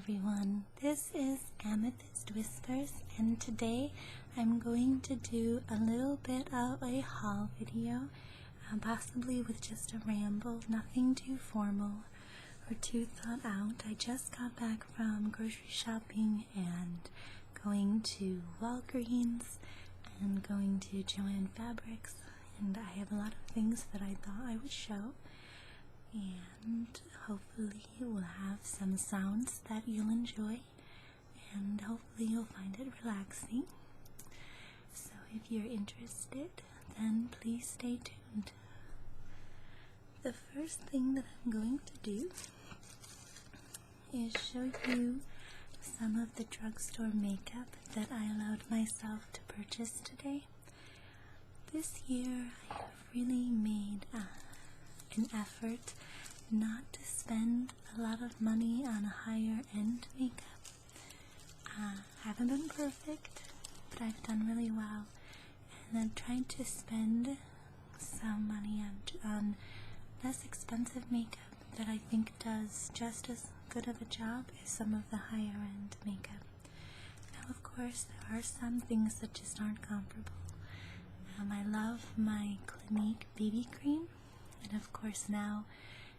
everyone, this is Amethyst Whispers, and today I'm going to do a little bit of a haul video, possibly with just a ramble, nothing too formal or too thought out. I just got back from grocery shopping and going to Walgreens and going to Joann Fabrics, and I have a lot of things that I thought I would show. And hopefully we'll have some sounds that you'll enjoy, and hopefully you'll find it relaxing. So if you're interested, then please stay tuned. The first thing that I'm going to do is show you some of the drugstore makeup that I allowed myself to purchase today. This year I have really made an effort not to spend a lot of money on a higher end makeup. Haven't been perfect, but I've done really well, and I've tried to spend some money on less expensive makeup that I think does just as good of a job as some of the higher end makeup. Now of course there are some things that just aren't comparable. I love my Clinique BB cream. And of course now,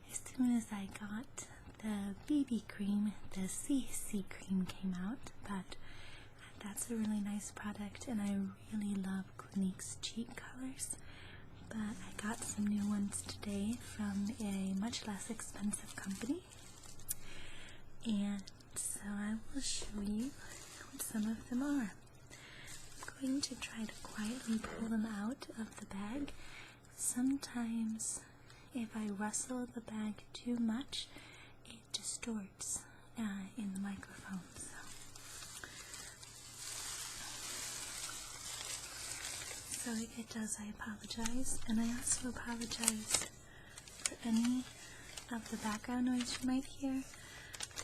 as soon as I got the BB cream, the CC cream came out, but that's a really nice product, and I really love Clinique's cheek colors. But I got some new ones today from a much less expensive company, and so I will show you what some of them are. I'm going to try to quietly pull them out of the bag. Sometimes if I rustle the bag too much, it distorts in the microphone. So if it does, I apologize, and I also apologize for any of the background noise you might hear.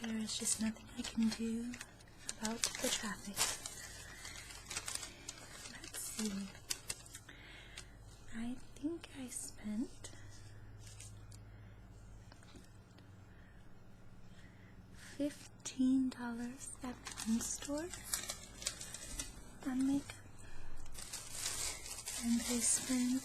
There is just nothing I can do about the traffic. Let's see. I think I spent $15 at one store on makeup, and I spent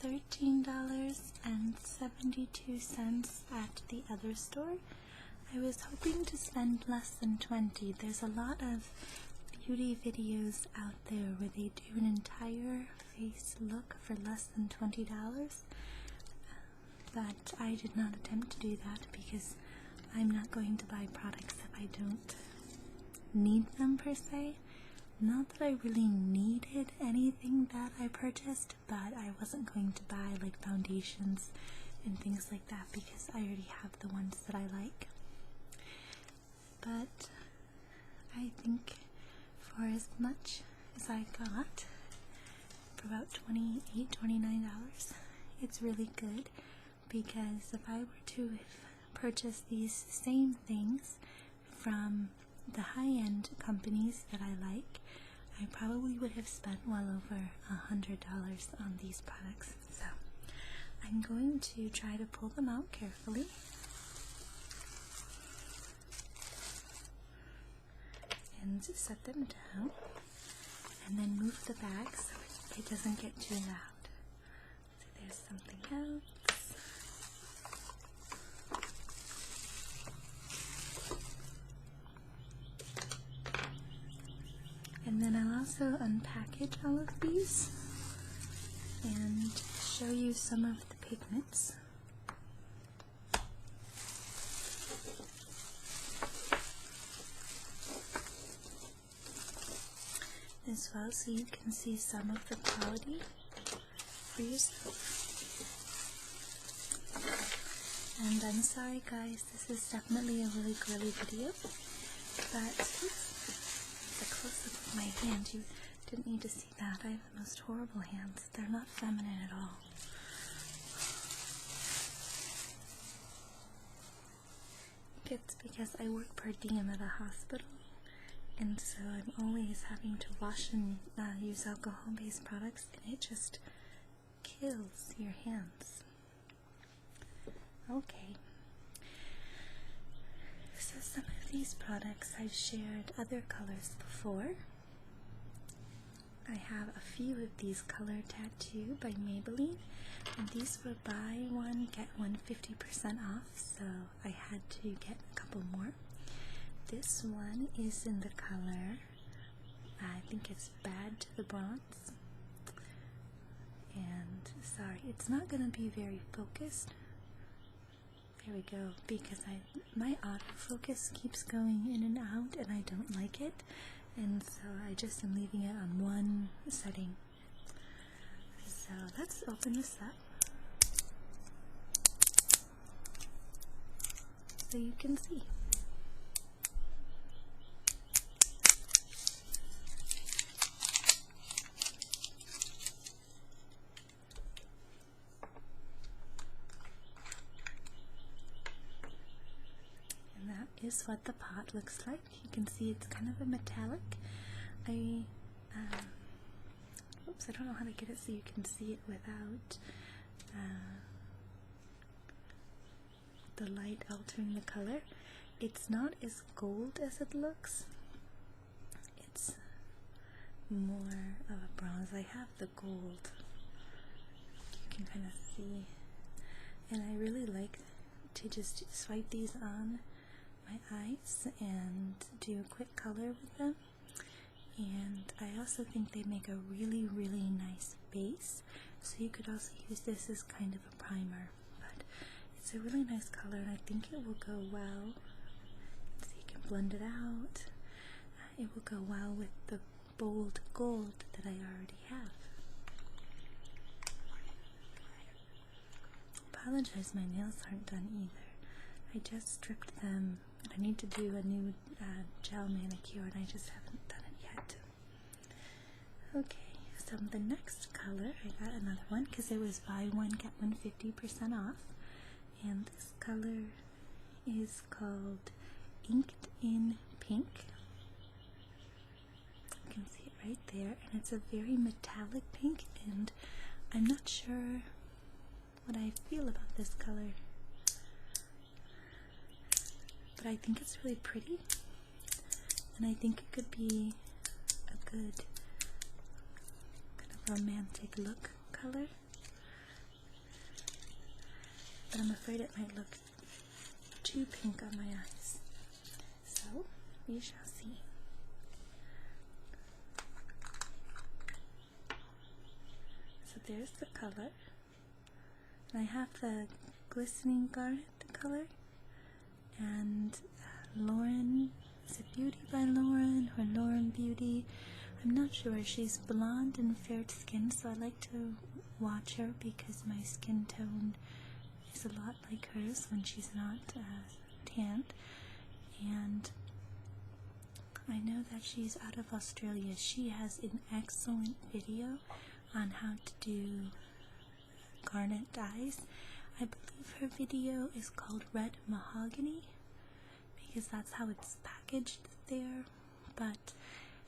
$13.72 at the other store. I was hoping to spend less than $20. There's a lot of beauty videos out there where they do an entire face look for less than $20, but I did not attempt to do that because I'm not going to buy products if I don't need them per se. Not that I really needed anything that I purchased, but I wasn't going to buy like foundations and things like that because I already have the ones that I like. But I think for as much as I got, for about $28, $29, it's really good, because if I were to have purchased these same things from the high-end companies that I like, I probably would have spent well over $100 on these products. So I'm going to try to pull them out carefully. And set them down, and then move the bag so it doesn't get too loud. So there's something else. And then I'll also unpackage all of these and show you some of the pigments. As well, so you can see some of the quality for yourself. And I'm sorry guys, this is definitely a really girly video, but the close-up of my hand, you didn't need to see that. I have the most horrible hands. They're not feminine at all. It's because I work per diem at a hospital, and so I'm always having to wash and use alcohol-based products, and it just kills your hands. Okay, so some of these products I've shared other colors before. I have a few of these Color Tattoo by Maybelline, and these were buy one get one 50% off, so I had to get a couple more. This one is in the color, I think it's Bad to the Bronze, and sorry, it's not going to be very focused. There we go, because my autofocus keeps going in and out and I don't like it, and so I just am leaving it on one setting. So let's open this up so you can see. Is what the pot looks like. You can see it's kind of a metallic. Oops, I don't know how to get it so you can see it without the light altering the color. It's not as gold as it looks. It's more of a bronze. I have the gold. You can kind of see. And I really like to just swipe these on my eyes and do a quick color with them, and I also think they make a really nice base, so you could also use this as kind of a primer, but it's a really nice color and I think it will go well, so you can blend it out. It will go well with the bold gold that I already have. Apologize, my nails aren't done either. I just stripped them. I need to do a new gel manicure and I just haven't done it yet. Okay, so the next color, I got another one because it was buy one get one 50% off, and this color is called Inked in Pink. You can see it right there, and it's a very metallic pink, and I'm not sure what I feel about this color, but I think it's really pretty, and I think it could be a good kind of romantic look color, but I'm afraid it might look too pink on my eyes, so we shall see. So there's the color, and I have the glistening garnet color, and Lauren, is it Beauty by Lauren or Lauren Beauty? I'm not sure. She's blonde and fair skin, so I like to watch her because my skin tone is a lot like hers when she's not tanned. And I know that she's out of Australia. She has an excellent video on how to do garnet dyes. I believe her video is called Red Mahogany because that's how it's packaged there, but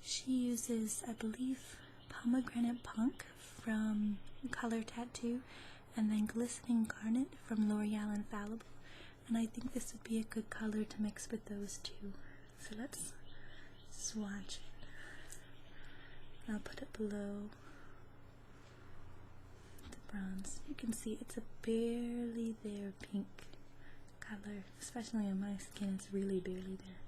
she uses, I believe, Pomegranate Punk from Color Tattoo and then Glistening Garnet from L'Oreal Infallible, and I think this would be a good color to mix with those two. So let's swatch it. I'll put it below bronze. You can see it's a barely there pink color, especially on my skin. It's really barely there,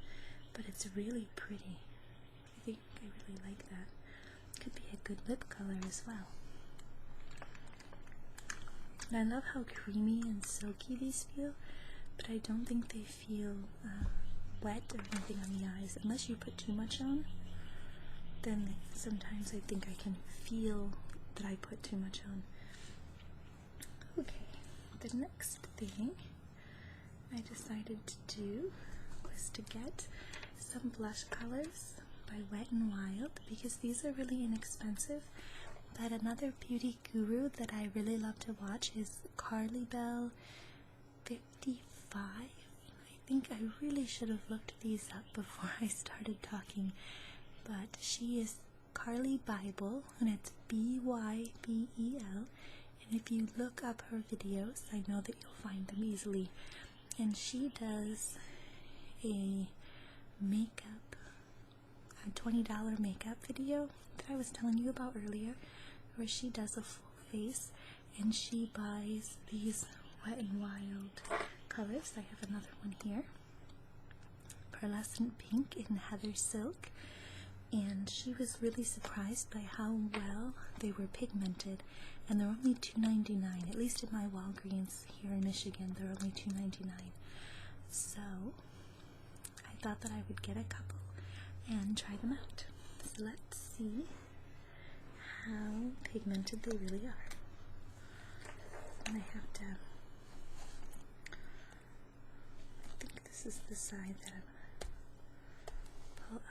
but it's really pretty. I think I really like that. Could be a good lip color as well. And I love how creamy and silky these feel, but I don't think they feel wet or anything on the eyes unless you put too much on. Then sometimes I think I can feel that I put too much on. Okay, the next thing I decided to do was to get some blush colors by Wet n Wild because these are really inexpensive. But another beauty guru that I really love to watch is Carly Bell 55, I think I really should have looked these up before I started talking, but she is Carly Bible, and it's Bybel, and if you look up her videos, I know that you'll find them easily, and she does a makeup, a $20 makeup video that I was telling you about earlier, where she does a full face, and she buys these Wet n Wild colors. I have another one here, pearlescent pink in heather silk, and she was really surprised by how well they were pigmented, and they're only $2.99, at least at my Walgreens here in Michigan. They're only $2.99, so I thought that I would get a couple and try them out. So let's see how pigmented they really are. And I have to, I think this is the side that I'm going to pull up.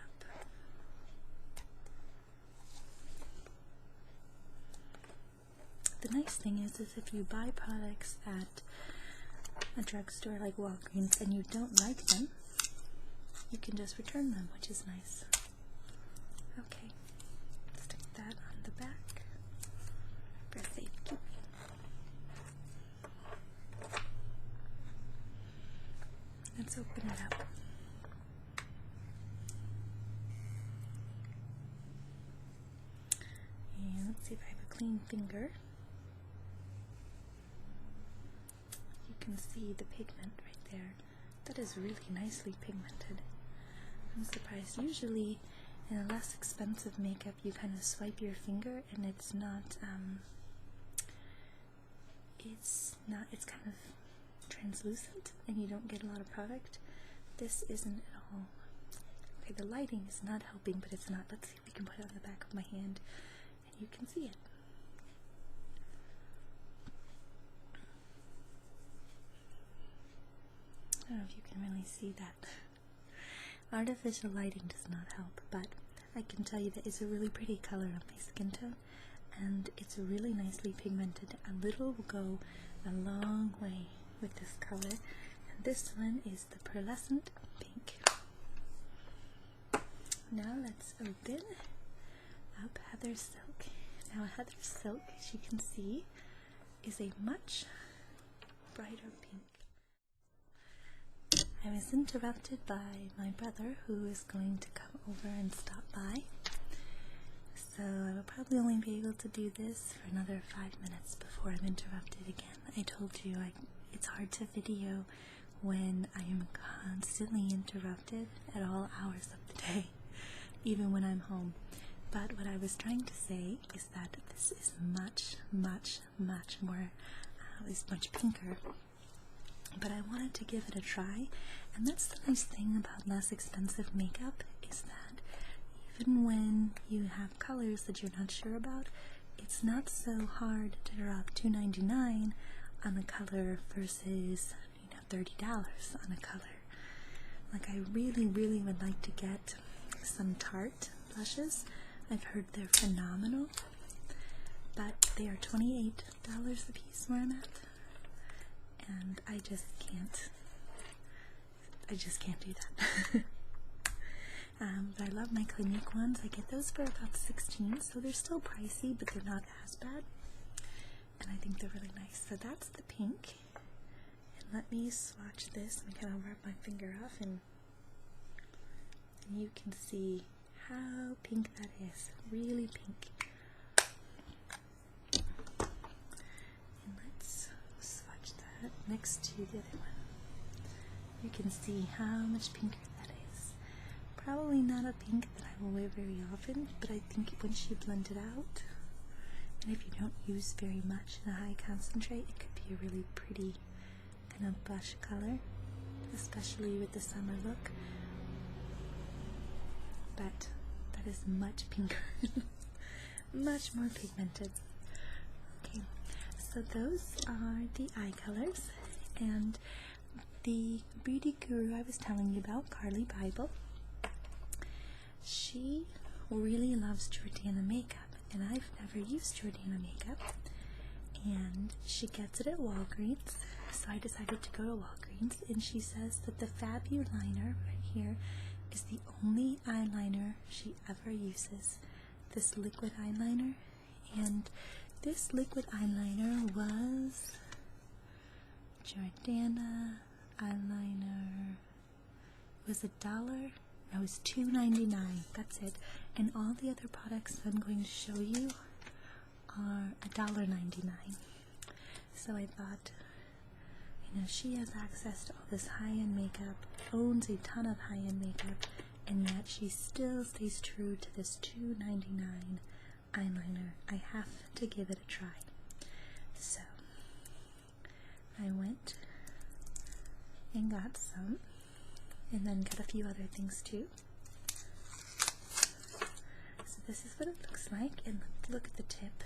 The nice thing is if you buy products at a drugstore like Walgreens and you don't like them, you can just return them, which is nice. Okay, stick that on the back for safekeeping. Let's open it up. And let's see if I have a clean finger. You can see the pigment right there. That is really nicely pigmented. I'm surprised. Usually in a less expensive makeup you kind of swipe your finger and it's kind of translucent and you don't get a lot of product. This isn't at all. Okay, the lighting is not helping, but it's not. Let's see if we can put it on the back of my hand and you can see it. I don't know if you can really see that. Artificial lighting does not help, but I can tell you that it's a really pretty color on my skin tone, and it's really nicely pigmented. A little will go a long way with this color, and this one is the pearlescent pink. Now let's open up heather silk. Now heather silk, as you can see, is a much brighter pink. I was interrupted by my brother, who is going to come over and stop by, so I will probably only be able to do this for another 5 minutes before I'm interrupted again. I told you it's hard to video when I am constantly interrupted at all hours of the day, even when I'm home. But what I was trying to say is that this is much more, is much pinker. But I wanted to give it a try, and that's the nice thing about less expensive makeup, is that even when you have colors that you're not sure about, it's not so hard to drop $2.99 on a color versus $30 on a color. Like, I really would like to get some Tarte blushes. I've heard they're phenomenal, but they are $28 a piece where I'm at. And I just can't do that. But I love my Clinique ones. I get those for about $16, so they're still pricey, but they're not as bad. And I think they're really nice. So that's the pink. And let me swatch this. Let me kind of rub my finger off, and you can see how pink that is. Really pink. Next to the other one, you can see how much pinker that is. Probably not a pink that I will wear very often, but I think once you blend it out, and if you don't use very much in a high concentrate, it could be a really pretty kind of blush color, especially with the summer look. But that is much pinker, much more pigmented. Okay. So those are the eye colors, and the beauty guru I was telling you about, Carly Bible, she really loves Jordana makeup, and I've never used Jordana makeup, and she gets it at Walgreens, so I decided to go to Walgreens, and she says that the Fabuliner right here is the only eyeliner she ever uses, this liquid eyeliner. And this liquid eyeliner was Jordana eyeliner. It was $1. No, it was $2.99. That's it. And all the other products I'm going to show you are $1.99. So I thought, you know, she has access to all this high-end makeup, owns a ton of high-end makeup, and yet she still stays true to this $2.99 eyeliner. I have to give it a try. So I went and got some, and then got a few other things too. So this is what it looks like, and look at the tip.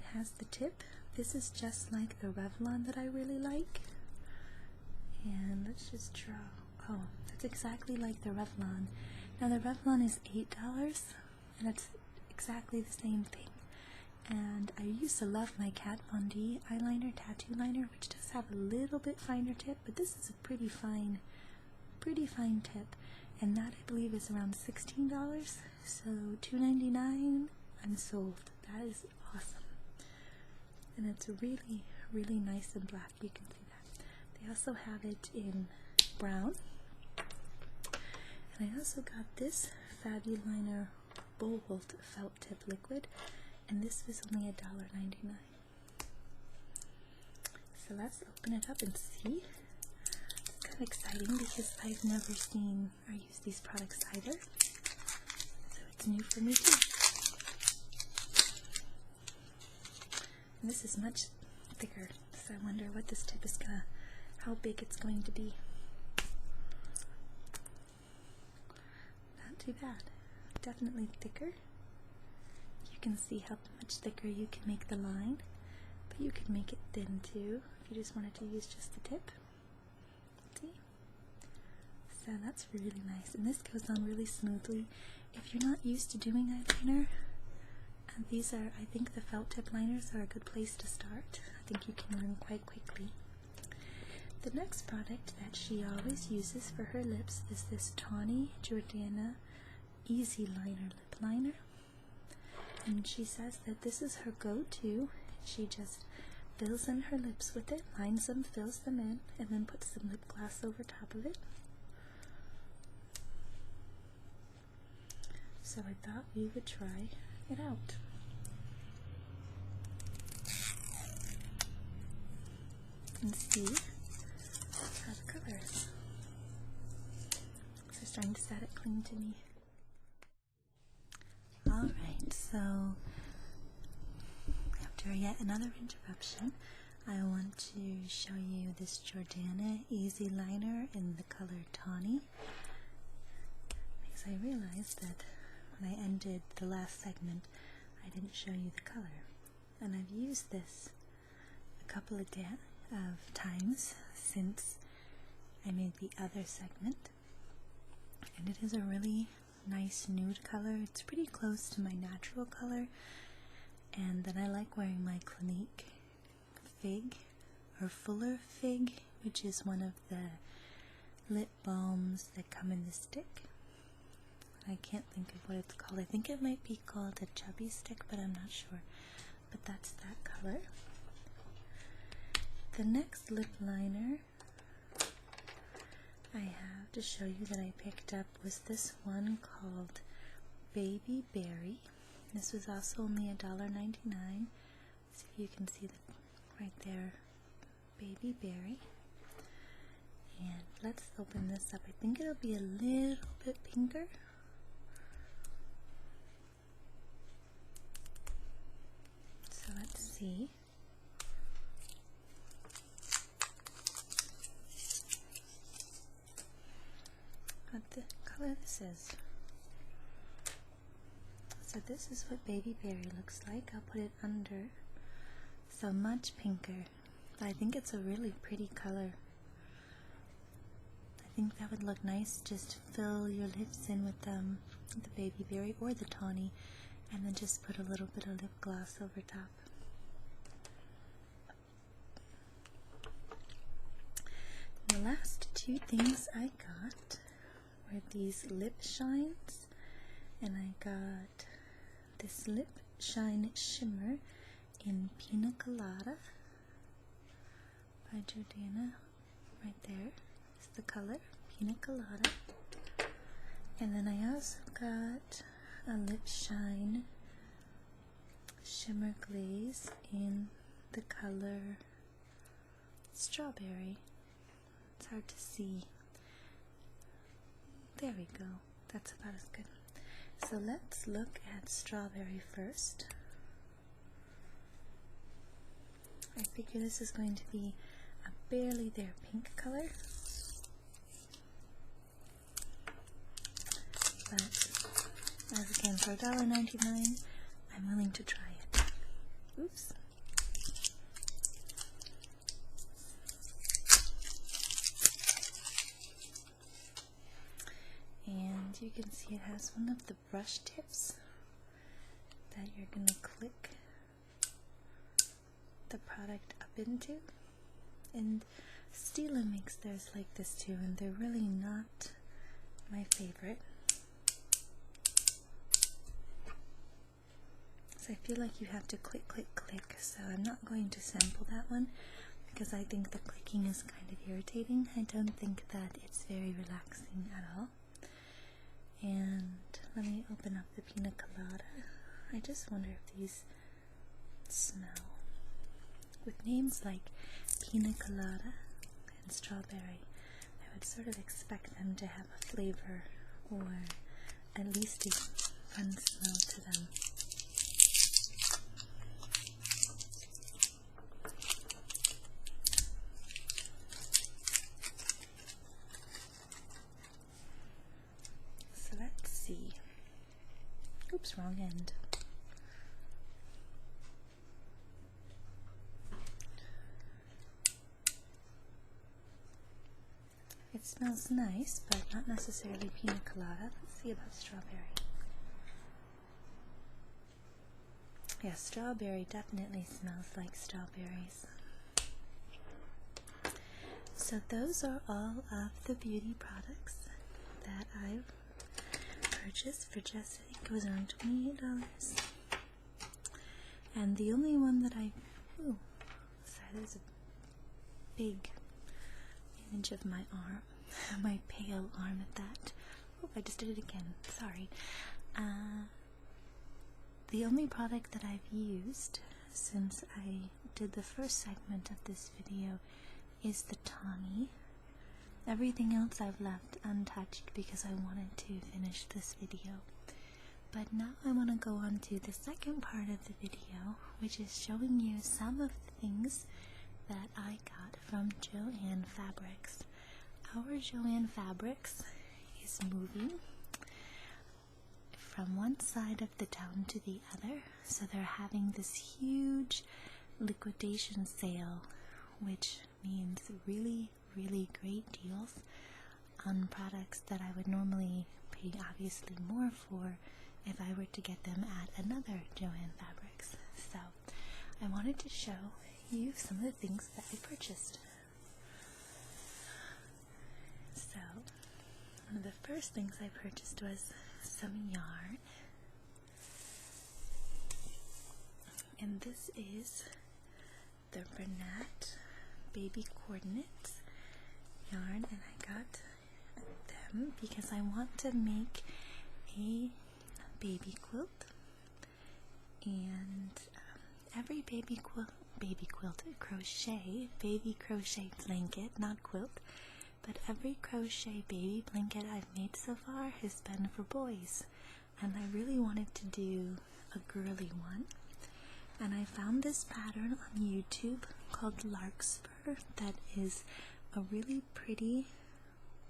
It has the tip. This is just like the Revlon that I really like. And let's just draw. Oh, that's exactly like the Revlon. Now the Revlon is $8, and it's exactly the same thing. And I used to love my Kat Von D eyeliner, tattoo liner, which does have a little bit finer tip, but this is a pretty fine tip. And that, I believe, is around $16. So $2.99, I'm sold. That is awesome. And it's really, really nice and black. You can see that. They also have it in brown. And I also got this Fabuliner Bold Felt Tip Liquid, and this was only $1.99. So let's open it up and see. It's kind of exciting because I've never seen or used these products either. So it's new for me too. And this is much thicker, so I wonder what this tip is how big it's going to be. Not too bad. Definitely thicker. You can see how much thicker you can make the line, but you can make it thin too if you just wanted to use just the tip. See? So that's really nice, and this goes on really smoothly. If you're not used to doing eyeliner, and these are, I think the felt tip liners are a good place to start. I think you can learn quite quickly. The next product that she always uses for her lips is this Tawny Jordana Easy Liner Lip Liner. And she says that this is her go-to. She just fills in her lips with it, lines them, fills them in, and then puts some lip gloss over top of it. So I thought we would try it out. And see how the color is. So it's trying to set it clean to me. Alright, so after yet another interruption, I want to show you this Jordana Easy Liner in the color Tawny, because I realized that when I ended the last segment, I didn't show you the color. And I've used this a couple of times since I made the other segment, and it is a really nice nude color. It's pretty close to my natural color, and then I like wearing my Clinique Fig or Fuller Fig, which is one of the lip balms that come in the stick. I can't think of what it's called. I think it might be called a chubby stick, but I'm not sure. But that's that color. The next lip liner I have to show you that I picked up was this one called Baby Berry. This was also only $1.99. See if you can see that right there, Baby Berry. And let's open this up. I think it'll be a little bit pinker. So let's see. What the color this is. So this is what Baby Berry looks like. I'll put it under. So much pinker. But I think it's a really pretty color. I think that would look nice. Just fill your lips in with the Baby Berry or the Tawny, and then just put a little bit of lip gloss over top. last two things I got were these lip shines, and I got this lip shine shimmer in Pina Colada by Jordana. Right there is the color, Pina Colada. And then I also got a lip shine shimmer glaze in the color Strawberry. It's hard to see. There we go. That's about as good. So let's look at Strawberry first. I figure this is going to be a barely there pink color. But as again, for $1.99, I'm willing to try it. Oops. And you can see it has one of the brush tips that you're going to click the product up into. And Stila makes theirs like this too, and they're really not my favorite. So I feel like you have to click, click, click, so I'm not going to sample that one because I think the clicking is kind of irritating. I don't think that it's very relaxing at all. And let me open up the Pina Colada. I just wonder if these smell. With names like Pina Colada and Strawberry, I would sort of expect them to have a flavor or at least a fun smell to them. So let's see. Oops, wrong end. It smells nice, but not necessarily Pina Colada. Let's see about Strawberry. Yeah, Strawberry definitely smells like strawberries. So those are all of the beauty products that I've purchased for just, I think it was around $28. And the only one that ooh, sorry, there's a big image of my arm, my pale arm at that. Oh, I just did it again, sorry. The only product that I've used since I did the first segment of this video is the Tawny. Everything else I've left untouched because I wanted to finish this video. But now I want to go on to the second part of the video, which is showing you some of the things that I got from Joann Fabrics. Our Joann Fabrics is moving from one side of the town to the other, so they're having this huge liquidation sale, which means really, really great deals on products that I would normally pay obviously more for if I were to get them at another Joann Fabrics. So I wanted to show you some of the things that I purchased. So one of the first things I purchased was some yarn, and this is the Bernat Baby Coordinates yarn, and I got them because I want to make a baby quilt, and every baby crochet blanket, not quilt, but every crochet baby blanket I've made so far has been for boys, and I really wanted to do a girly one. And I found this pattern on YouTube called Larkspur that is a really pretty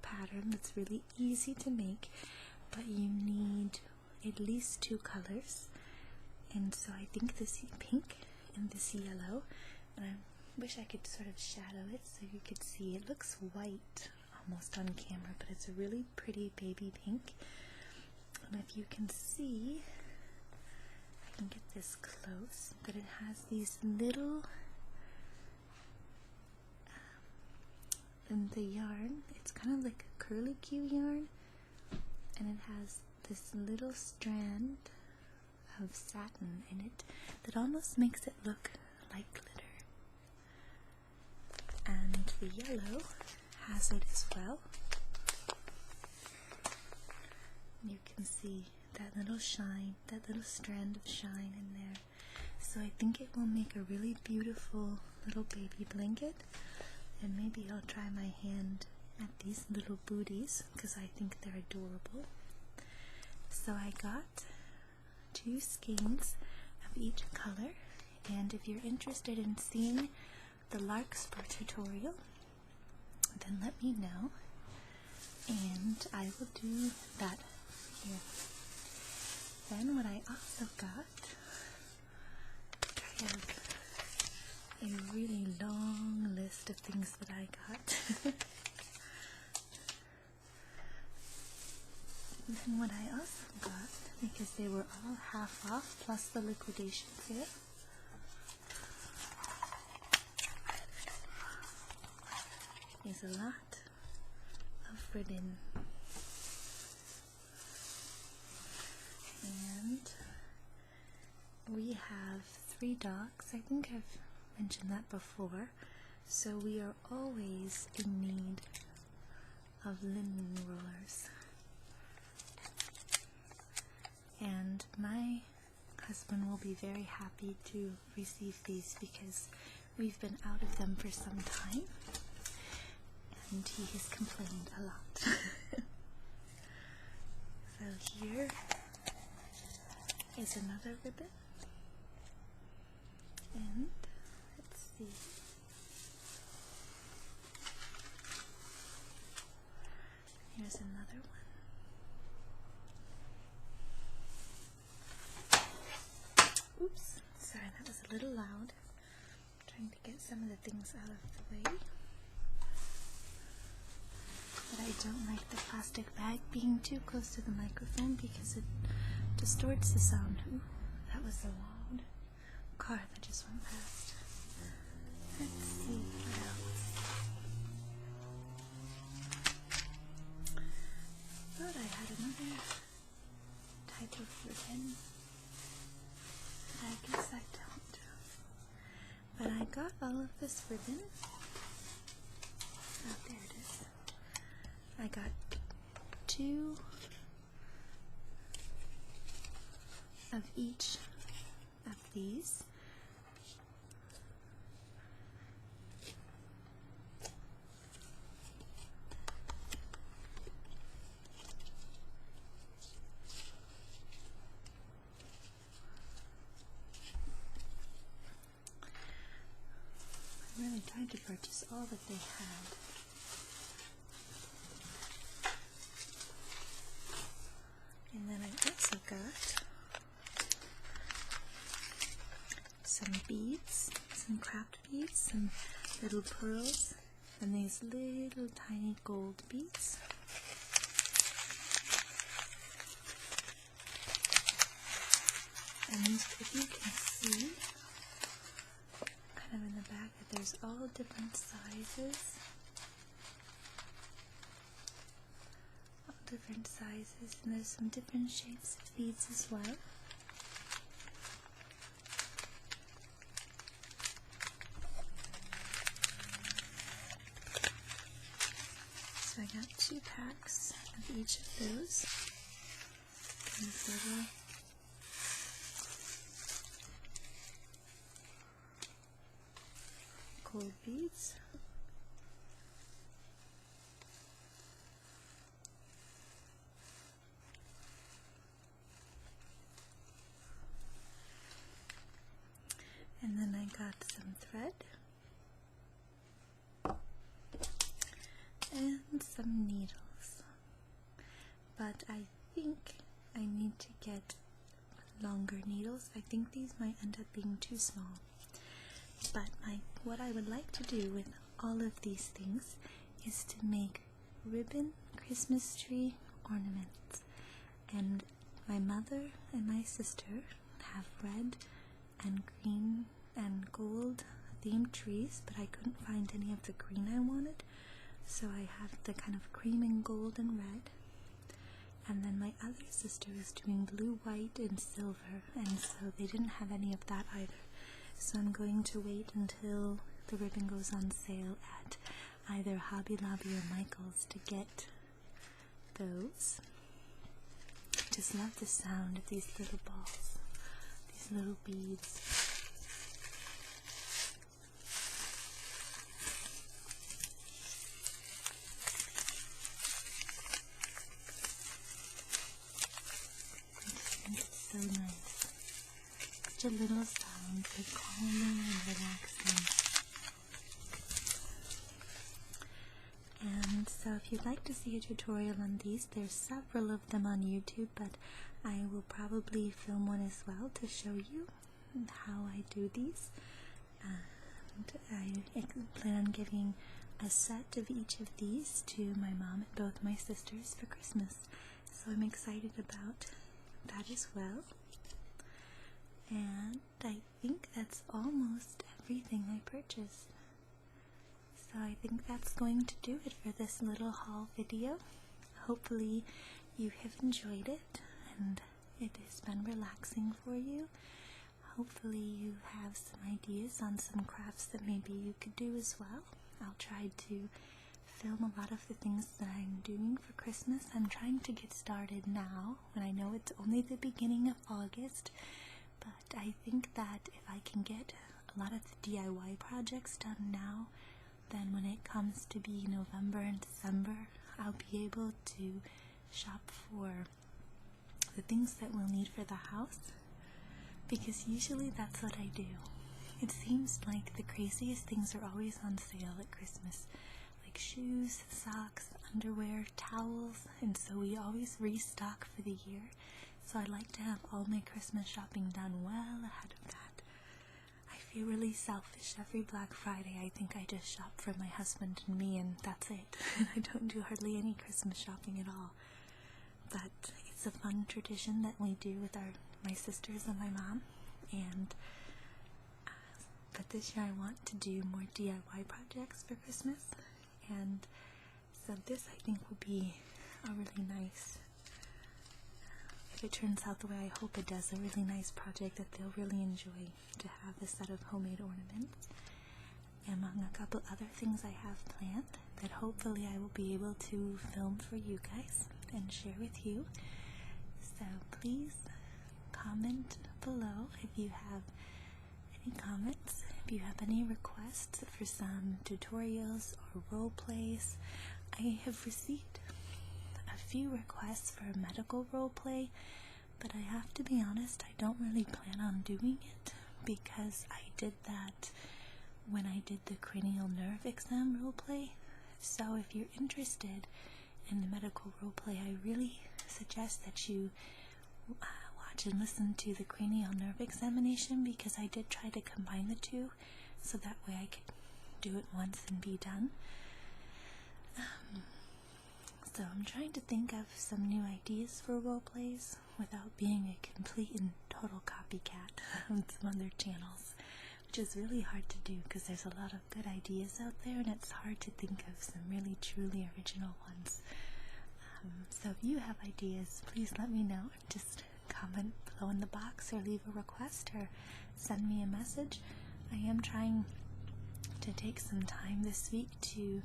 pattern that's really easy to make, but you need at least 2 colors. And so I think this pink and this yellow, and I wish I could sort of shadow it so you could see. It looks white almost on camera, but it's a really pretty baby pink. And if you can see, I can get this close, but it has these little And the yarn, it's kind of like a curlicue yarn, and it has this little strand of satin in it that almost makes it look like glitter. And the yellow has it as well. You can see that little shine, that little strand of shine in there. So I think it will make a really beautiful little baby blanket. And maybe I'll try my hand at these little booties because I think they're adorable. So I got 2 skeins of each color, and if you're interested in seeing the Larkspur tutorial, then let me know, and I will do that here. Then what I also got, I have a really long list of things that I got. And what I also got, because they were all half off plus the liquidation sale, is a lot of ribbon. And we have 3 dogs. I think I've mentioned that before. So we are always in need of linen rollers. And my husband will be very happy to receive these because we've been out of them for some time and he has complained a lot. So here is another ribbon, and let's see. Here's another one. Oops, sorry, that was a little loud. I'm trying to get some of the things out of the way. But I don't like the plastic bag being too close to the microphone because it distorts the sound. Ooh, that was a loud car that just went past. Let's see what else. Thought I had another type of ribbon. I guess I don't. But I got all of this ribbon. Oh, there it is. I got 2 of each of these. I really tried to purchase all that they had. And then I also got some beads, some craft beads, some little pearls, and these little tiny gold beads. And if you can see, kind of in the back, that there's all different sizes. Different sizes, and there's some different shapes of beads as well. So I got 2 packs of each of those. These little gold beads. And then I got some thread and some needles, but I think I need to get longer needles. I think these might end up being too small, but what I would like to do with all of these things is to make ribbon Christmas tree ornaments. And my mother and my sister have red and green and gold themed trees, but I couldn't find any of the green I wanted, So I have the kind of cream and gold and red. And then my other sister is doing blue, white, and silver, and so they didn't have any of that either. So I'm going to wait until the ribbon goes on sale at either Hobby Lobby or Michael's to get those. I just love the sound of these little balls, these little beads. So nice. Such a little sound, but calming and relaxing. And so if you'd like to see a tutorial on these, there's several of them on YouTube, but I will probably film one as well to show you how I do these. And I plan on giving a set of each of these to my mom and both my sisters for Christmas. So I'm excited about that as well. And I think that's almost everything I purchased. So I think that's going to do it for this little haul video. Hopefully you have enjoyed it and it has been relaxing for you. Hopefully you have some ideas on some crafts that maybe you could do as well. I'll try to film a lot of the things that I'm doing for Christmas. I'm trying to get started now, and I know it's only the beginning of August, but I think that if I can get a lot of the DIY projects done now, then when it comes to be November and December, I'll be able to shop for the things that we'll need for the house, because usually that's what I do. It seems like the craziest things are always on sale at Christmas. Shoes, socks, underwear, towels, and so we always restock for the year. So I like to have all my Christmas shopping done well ahead of that. I feel really selfish every Black Friday. I think I just shop for my husband and me, and that's it. I don't do hardly any Christmas shopping at all. But it's a fun tradition that we do with my sisters and my mom. And but this year I want to do more DIY projects for Christmas. And so this, I think, will be a really nice, if it turns out the way I hope it does, a really nice project that they'll really enjoy, to have a set of homemade ornaments, among a couple other things I have planned that hopefully I will be able to film for you guys and share with you. So please comment below if you have any comments. If you have any requests for some tutorials or role plays, I have received a few requests for a medical role play, but I have to be honest, I don't really plan on doing it because I did that when I did the cranial nerve exam role play. So if you're interested in the medical role play, I really suggest that you watch and listen to the cranial nerve examination, because I did try to combine the two so that way I could do it once and be done. So I'm trying to think of some new ideas for role plays without being a complete and total copycat on some other channels, which is really hard to do because there's a lot of good ideas out there and it's hard to think of some really truly original ones. So if you have ideas, please let me know. Just comment below in the box or leave a request or send me a message. I am trying to take some time this week to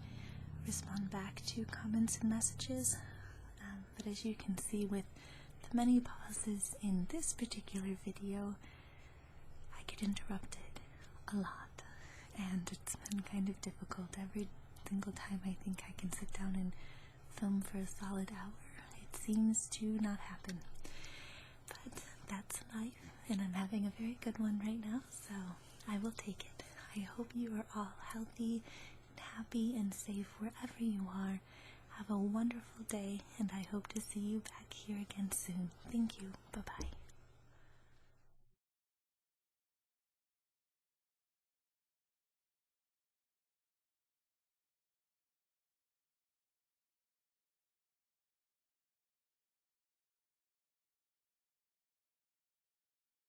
respond back to comments and messages, but as you can see with the many pauses in this particular video, I get interrupted a lot, and it's been kind of difficult. Every single time I think I can sit down and film for a solid hour, it seems to not happen. But that's life, and I'm having a very good one right now, so I will take it. I hope you are all healthy and happy and safe wherever you are. Have a wonderful day, and I hope to see you back here again soon. Thank you. Bye-bye.